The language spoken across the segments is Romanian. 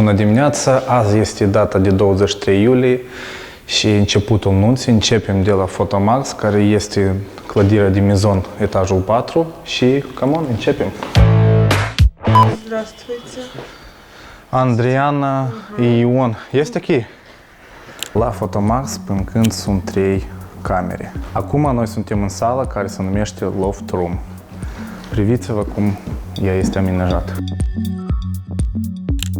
Bună dimineața! Azi este data de 23 iulie și începutul nunții. Începem de la Photomax, care este clădirea de Mizon, etajul 4 și, come on, începem! Здравствуйте. Andriana și Ion, este aici? La Photomax până când sunt 3 camere. Acum noi suntem în sala care se numește Loft Room. Priviți-vă cum ea este amenajată.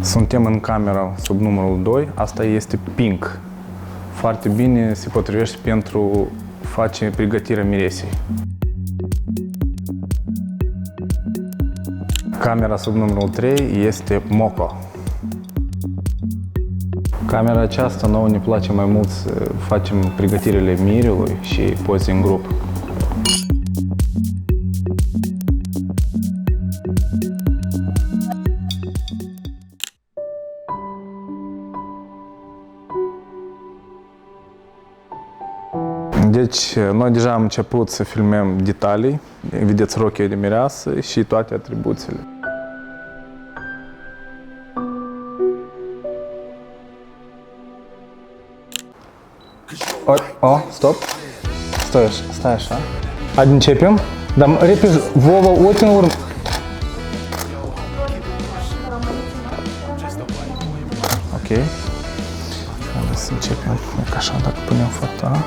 Suntem în camera sub numărul 2, asta este pink. Foarte bine se potrivește pentru face pregătirea miresei. Camera sub numărul 3 este moco. Camera aceasta nouă ne place mai mult să facem pregătirile mirelui și poze în grup. Deci, noi deja am început să filmăm detalii, vedeți rochia de mireasă și toate atribuțiile. Stop! Stai așa. Hai, începem? Dar repede, Vova, uite în urmă. Ok. Haideți să începem. E ca așa, dacă punem fata.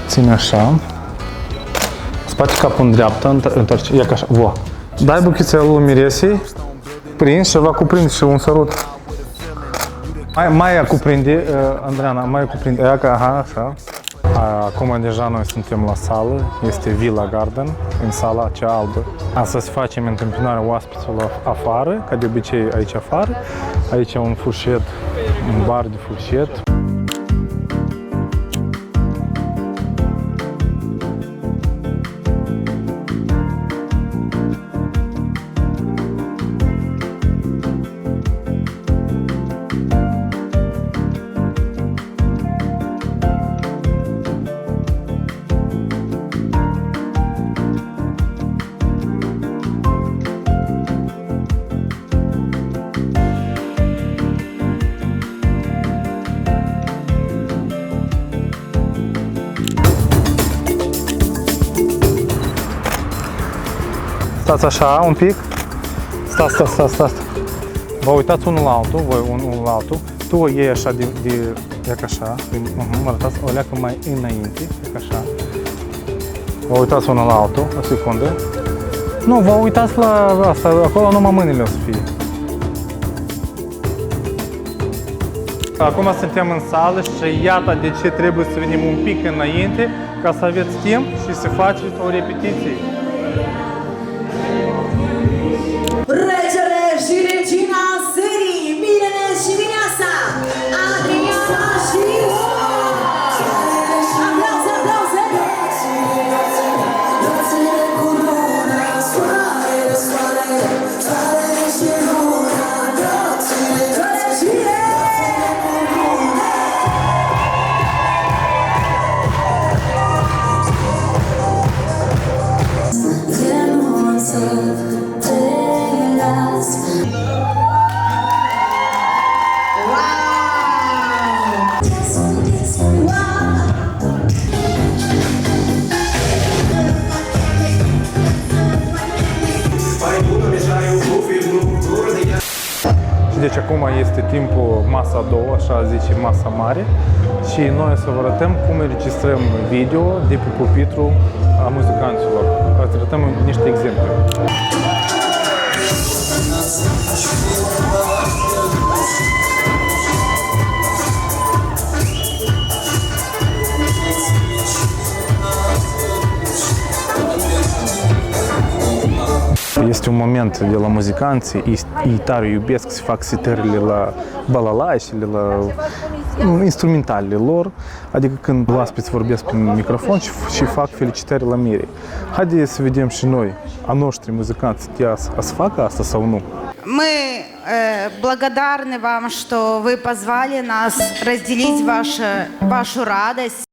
Ține așa. Spate capul în dreapta, întorci. Ia ca așa. Vo. Dai buchețelul miresei. Prins și va cuprinde și un sărut. Mai cuprinde, Andreana, mai cuprinde. Ia ca, aha, așa. Acum deja noi suntem la sală. Este Villa Garden, în sala acea albă. Astăzi facem întâmpinarea oaspeților afară, ca de obicei aici afară. Aici un furșet, un bar de furșet. Stați așa, un pic. Stați. Vă uitați unul la altul, voi unul la altul. Tu o iei așa ia ca așa. Mă arătați o leacă mai înainte, ia ca așa. Vă uitați unul la altul, o secundă. Nu, vă uitați la asta, acolo numai mâinile o să fie. Acum suntem în sală și iată de ce trebuie să venim un pic înainte, ca să aveți timp și să faceți o repetiție. Regele și regina serii, Mirele și Mireasa, Adriana și Ion! Aplauze, aplauze! Deci acum este timpul masa a doua, așa zice masa mare, și noi să vă arătăm cum înregistrăm video de pe pupitru a muzicanților. Vă arătăm niște exemple. Este un moment de la muzicanți, ei tare iubesc să fac setările la balalaișele, la instrumentalele lor, adică când oaspeți vorbesc prin microfon și fac felicitări la mire. Haideți să vedem și noi, a noștri muzicanți, să facă asta sau nu? Мы благодарны вам, что вы позвали нас разделить вашу радость.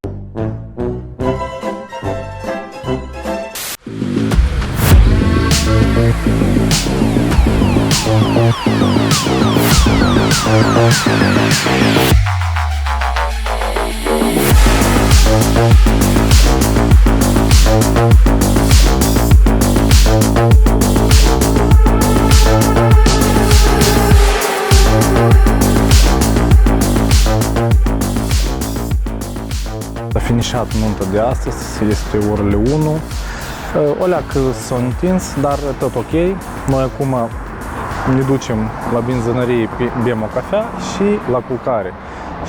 A finișat nunta de astăzi, este orele 1. O leacă s-a întins, dar tot ok. Noi acum ne ducem la benzinărie, bem o cafea și la culcare.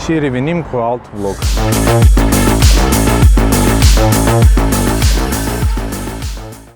Și revenim cu alt vlog.